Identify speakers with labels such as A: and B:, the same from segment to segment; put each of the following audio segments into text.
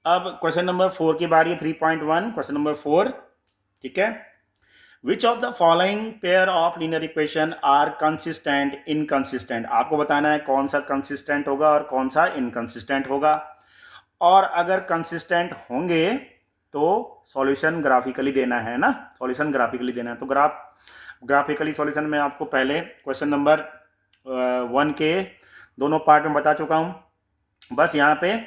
A: अब question number 4 की बारी है। 3.1 क्वेश्चन नंबर 4, ठीक है। Which of the following pair of linear equation are consistent inconsistent. आपको बताना है कौन सा कंसिस्टेंट होगा और कौन सा इनकंसिस्टेंट होगा। और अगर कंसिस्टेंट होंगे तो सॉल्यूशन ग्राफिकली देना है ना, सॉल्यूशन ग्राफिकली देना है। तो ग्राफिकली सॉल्यूशन में आपको पहले क्वेश्चन नंबर 1 के दोनों पार्ट में बता चुका हूं। बस यहाँ पे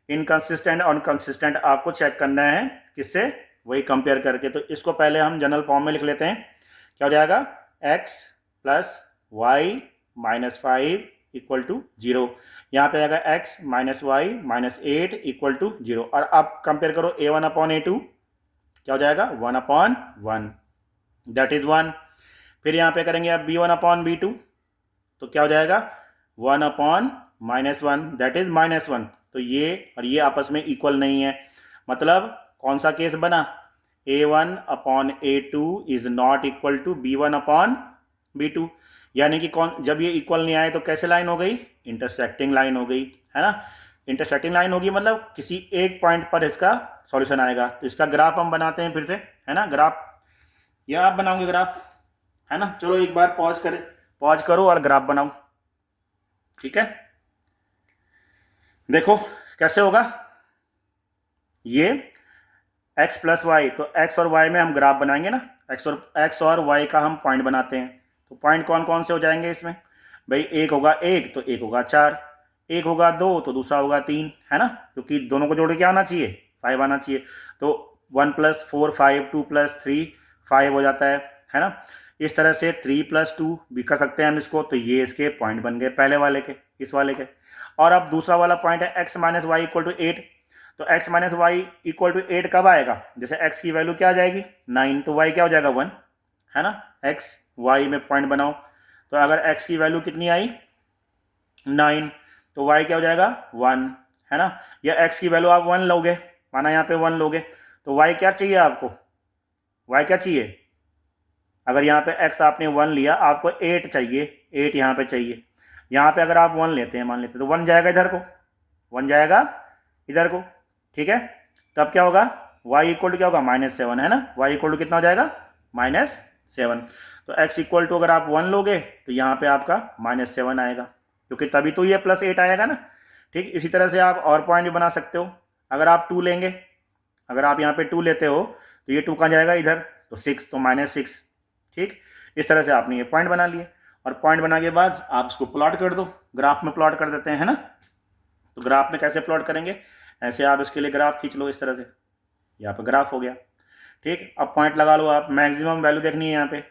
A: इनकंसिस्टेंट और कंसिस्टेंट आपको चेक करना है, किससे, वही कंपेयर करके। तो इसको पहले हम जनरल फॉर्म में लिख लेते हैं। क्या हो जाएगा, x plus Y minus 5 equal to 0। यहाँ पे आएगा x minus Y minus 8 equal to 0। और आप कंपेयर करो a1 अपॉन a2, क्या हो जाएगा 1 अपॉन 1, दैट इज 1। फिर यहाँ पे करेंगे आप b1 अपॉन b2, तो क्या हो जाएगा 1 upon minus 1, that is minus 1। तो ये और ये आपस में इक्वल नहीं है, मतलब कौन सा केस बना, a1 upon a2 is not equal to b1 upon b2। यानी कि कौन, जब ये इक्वल नहीं आए तो कैसे लाइन हो गई, इंटरसेक्टिंग लाइन हो गई, है ना। इंटरसेक्टिंग लाइन होगी मतलब किसी एक पॉइंट पर इसका सॉल्यूशन आएगा। तो इसका ग्राफ हम बनाते हैं फिर से, है ना। ग्राफ या आप बनाओगे ग्राफ, है ना। चलो एक बार पॉज करो और ग्राफ बनाओ, ठीक है। देखो कैसे होगा ये x प्लस वाई, तो x और y में हम ग्राफ बनाएंगे ना। x और y का हम पॉइंट बनाते हैं। तो पॉइंट कौन कौन से हो जाएंगे इसमें, भाई एक होगा 1 तो एक होगा 4, एक होगा 2 तो दूसरा होगा 3, है ना। क्योंकि दोनों को जोड़ के क्या आना चाहिए, 5 आना चाहिए। तो 1 प्लस 4 5, 2 प्लस 3 5 हो जाता है ना। इस तरह से 3 प्लस 2 भी कर सकते हैं हम इसको। तो ये इसके पॉइंट बन गए पहले वाले के, इस वाले के। और अब दूसरा वाला पॉइंट है x minus Y equal to 8। तो x minus Y equal to 8 कब आएगा, जैसे x की वैल्यू क्या आ जाएगी 9, तो y क्या हो जाएगा 1, है ना। x y में पॉइंट बनाओ, तो अगर x की वैल्यू कितनी आई 9, तो y क्या हो जाएगा 1, है ना। या x की वैल्यू आप 1 लोगे, माना यहाँ पे 1 लोगे, तो y क्या चाहिए आपको, y क्या चाहिए, अगर यहाँ पे x आपने 1 लिया, आपको 8 चाहिए, 8 यहाँ पे चाहिए। यहाँ पे अगर आप 1 लेते हैं, मान लेते हैं, तो 1 जाएगा इधर को, 1 जाएगा इधर को, ठीक है। तब क्या होगा, y इक्वल टू क्या होगा -7, है ना। y इक्वल टू कितना हो जाएगा -7। तो x इक्वल टू अगर आप 1 लोगे तो यहाँ पे आपका -7 आएगा, क्योंकि तभी तो ये +8 आएगा ना, ठीक। इसी तरह से आप और पॉइंट भी बना सकते हो। अगर आप 2 लेंगे, अगर आप यहाँ पे 2 लेते हो तो ये 2 कहाँ जाएगा इधर, तो 6, तो -6, ठीक। इस तरह से आपने ये पॉइंट बना लिए। और पॉइंट बनाने के बाद आप इसको प्लॉट कर दो, ग्राफ में प्लॉट कर देते हैं, है ना। तो ग्राफ में कैसे प्लॉट करेंगे, ऐसे आप इसके लिए ग्राफ खींच लो इस तरह से, यहाँ पे ग्राफ हो गया, ठीक। अब पॉइंट लगा लो आप, मैक्सिमम वैल्यू देखनी है यहाँ पे,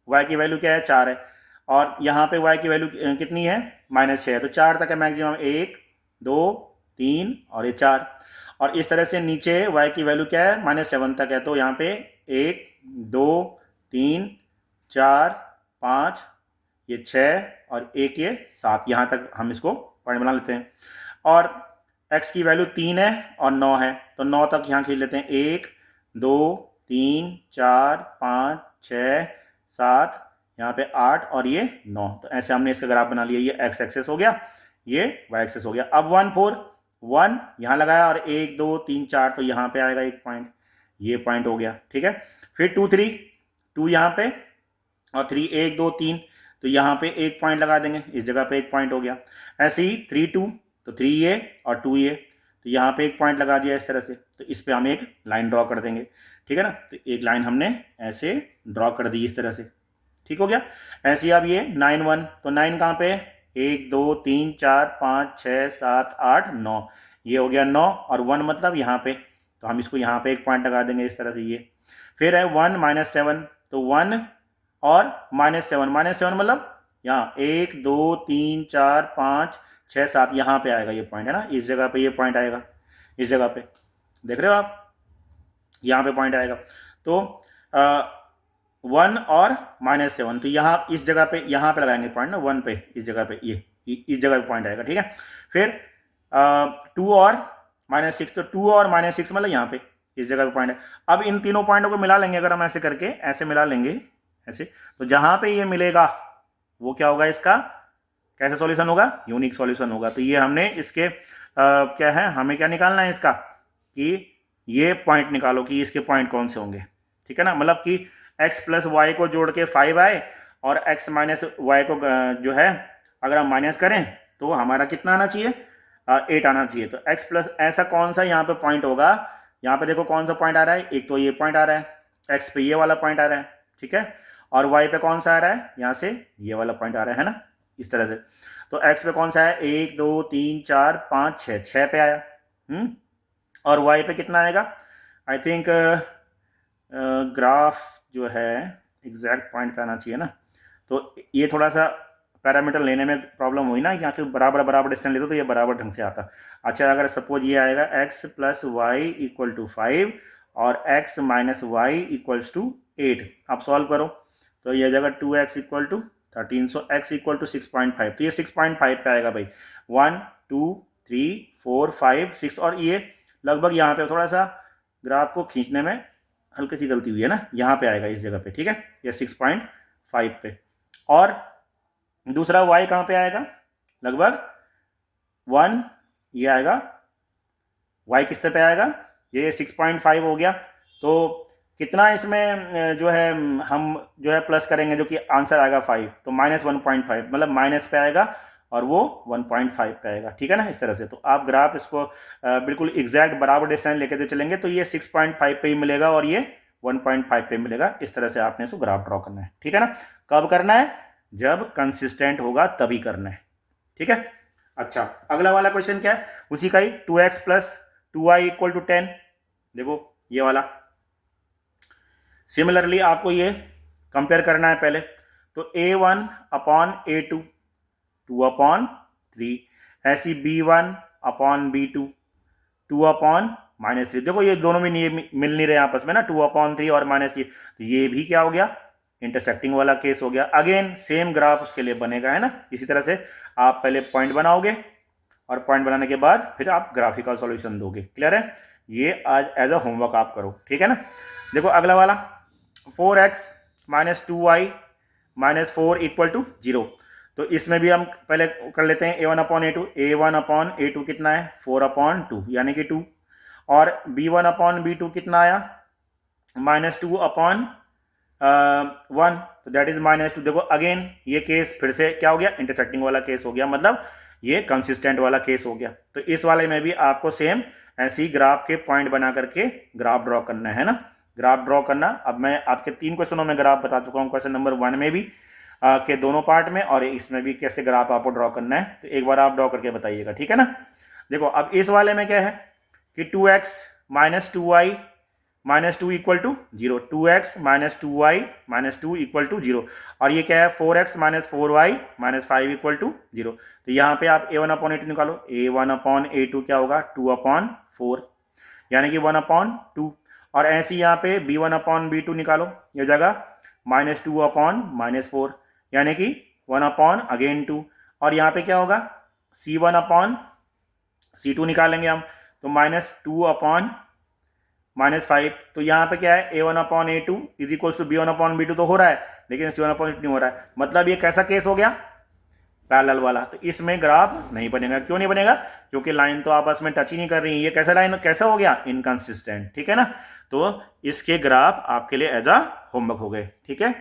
A: y की वैल्यू क्या है 4 है, और यहाँ पे y की वैल्यू कितनी है -6 है। तो 4 तक है मैक्सिमम, 1 2 3 और ये 4। और इस तरह से नीचे y की वैल्यू क्या है -7 तक है। तो यहाँ पे 1 2 3 4 5, ये 6 और 1 ये 7, यहाँ तक हम इसको पॉइंट बना लेते हैं। और x की वैल्यू 3 है और 9 है, तो 9 तक यहाँ खींच लेते हैं, 1 2 3 4 5 6 7, यहाँ पे 8 और ये 9। तो ऐसे हमने इसका ग्राफ बना लिया। ये x एक्सेस हो गया, ये y एक्सेस हो गया। अब 1 4 1 यहाँ लगाया और 1 2 3 4, तो यहाँ पे आएगा एक पॉइंट, ये पॉइंट हो गया, ठीक है। फिर 2 3 2 यहाँ पे और 3 1 2 3, तो यहाँ पे एक पॉइंट लगा देंगे, इस जगह पे एक पॉइंट हो गया। ऐसे ही 3 2, तो 3 ये और 2 ये, तो यहाँ पे एक पॉइंट लगा दिया इस तरह से। तो इस पे हम एक लाइन ड्रॉ कर देंगे, ठीक है ना। तो एक लाइन हमने ऐसे ड्रॉ कर दी इस तरह से, ठीक हो गया। ऐसे ही अब ये 9 1, तो 9 कहाँ पे, 1 2 3 4 5 6 7 8 9, ये हो गया 9, और 1 मतलब यहाँ पे, तो हम इसको यहाँ पे एक पॉइंट लगा देंगे इस तरह से ये। फिर है 1 -7, तो 1 और -7 मतलब यहाँ 1 2 3 4 5 6 7, यहाँ पे आएगा ये पॉइंट, है ना। इस जगह पे ये पॉइंट आएगा, इस जगह पे देख रहे हो आप, यहाँ पे पॉइंट आएगा। तो 1 और -7, तो यहाँ इस जगह पे, यहाँ पे लगाएंगे पॉइंट ना, 1 पे, इस जगह पे, ये इस जगह पे पॉइंट आएगा, ठीक है। फिर 2 और -6, तो 2 और -6 मतलब यहाँ पे, इस जगह पे पॉइंट है। अब इन तीनों पॉइंटों को मिला लेंगे, अगर हम ऐसे करके ऐसे मिला लेंगे ऐसे, तो जहाँ पे ये मिलेगा वो क्या होगा, इसका कैसे सॉल्यूशन होगा, यूनिक सॉल्यूशन होगा। तो ये हमने इसके क्या है, हमें क्या निकालना है इसका, कि ये पॉइंट निकालो कि इसके पॉइंट कौन से होंगे, ठीक है ना। मतलब कि x प्लस वाई को जोड़ के 5 आए और x माइनस वाई को जो है अगर हम माइनस करें तो हमारा कितना आना चाहिए, 8 आना चाहिए। तो x प्लस ऐसा कौन सा यहाँ पे पॉइंट होगा, यहाँ पे देखो कौन सा पॉइंट आ रहा है, एक तो ये पॉइंट आ रहा है, x पे ये वाला पॉइंट आ रहा है, ठीक है, और y पे कौन सा आ रहा है, यहाँ से ये वाला पॉइंट आ रहा है ना, इस तरह से। तो x पे कौन सा है, 1 2 3 4 5 6, 6 पे आया, और y पे कितना आएगा, आई थिंक ग्राफ जो है एग्जैक्ट पॉइंट पे आना चाहिए ना। तो ये थोड़ा सा पैरामीटर लेने में प्रॉब्लम हुई ना, यहाँ के बराबर बराबर डिस्टेंस लेते तो ये बराबर ढंग से आता। अच्छा, अगर सपोज ये आएगा x plus Y equal to 5 और x minus Y equals to 8, आप सॉल्व करो तो ये जगह 2x equal to 13, so x equal to 6.5, तो ये 6.5 पे आएगा भाई। 1 2 3 4 5 6, और ये लगभग यहाँ पे थोड़ा सा ग्राफ को खींचने में हल्की सी गलती हुई है ना, यहाँ पे आएगा इस जगह पे, ठीक है, ये 6.5 पे। और दूसरा y कहाँ पे आएगा, लगभग 1, ये आएगा y किससे पे आएगा, ये 6.5 हो गया। तो कितना इसमें जो है हम जो है प्लस करेंगे, जो कि आंसर आएगा 5, तो -1.5, मतलब माइनस पे आएगा और वो 1.5 पे आएगा, ठीक है ना, इस तरह से। तो आप ग्राफ इसको बिल्कुल एग्जैक्ट बराबर डिस्टेंस लेके तो चलेंगे तो ये 6.5 पे ही मिलेगा और ये 1.5 पे मिलेगा। इस तरह से आपने इसको ग्राफ ड्रॉ करना है, ठीक है ना। कब करना है, जब कंसिस्टेंट होगा तभी करना है, ठीक है। अच्छा, अगला वाला क्वेश्चन क्या है, उसी का ही, 2x plus 2y equal to 10, देखो ये वाला। सिमिलरली आपको ये कंपेयर करना है पहले, तो a1 अपॉन a2 2/3, ऐसी b1 अपॉन b2 2/-3। देखो ये दोनों में मिल नहीं रहे आपस में ना, 2/3 और माइनस ये, तो ये भी क्या हो गया, इंटरसेक्टिंग वाला केस हो गया। अगेन सेम ग्राफ उसके लिए बनेगा, है ना। इसी तरह से आप पहले पॉइंट बनाओगे और पॉइंट बनाने के बाद फिर आप ग्राफिकल सॉल्यूशन दोगे। क्लियर है, ये आज एज अ होमवर्क आप करो, ठीक है ना। देखो अगला वाला, 4x minus 2y minus 4 equal to 0। तो इसमें भी हम पहले कर लेते हैं a1 upon a2, a1 upon a2 कितना है, 4/2 यानी कि 2, और b1 अपॉन b2 कितना आया, -2/1, तो दैट इज -2। देखो अगेन ये केस फिर से क्या हो गया, इंटरसेक्टिंग वाला केस हो गया, मतलब ये कंसिस्टेंट वाला केस हो गया। तो इस वाले में भी आपको सेम ऐसे ही ग्राफ के पॉइंट बना करके ग्राफ ड्रॉ करना है ना, ग्राफ ड्रॉ करना। अब मैं आपके 3 क्वेश्चनों में ग्राफ बता चुका हूँ, क्वेश्चन नंबर 1 में भी के दोनों पार्ट में, और इसमें भी कैसे ग्राफ आपको ड्रॉ करना है, तो एक बार आप ड्रॉ करके बताइएगा, ठीक है ना। देखो अब इस वाले में क्या है कि 2x minus 2y minus 2 equal to 0, 2x minus 2y minus 2 equal to 0, और ये क्या है 4x minus 4y minus 5 equal to 0। तो यहाँ पे आप a1 अपॉन a2 निकालो, a1 अपॉन a2 क्या होगा, 2/4 यानी कि 1/2, और ऐसे यहाँ पे b1 अपॉन b2 निकालो, ये जगह -2/-4 यानी कि 1/2, और यहाँ पे क्या होगा c1 अपॉन c2 निकालेंगे हम, तो -2/-5। तो यहाँ पे क्या है, a1 upon a2 is equal to b1 upon b2 तो हो रहा है, लेकिन c1 अपॉन a2 नहीं हो रहा है, मतलब ये कैसा केस हो गया, पैरेलल वाला। तो इसमें ग्राफ नहीं बनेगा। क्यों नहीं बनेगा, क्योंकि लाइन तो आपस में टच ही नहीं कर रही है। ये कैसा लाइन, कैसा हो गया, इनकंसिस्टेंट, ठीक है ना। तो इसके ग्राफ आपके लिए एज अ होमवर्क हो गए, ठीक है।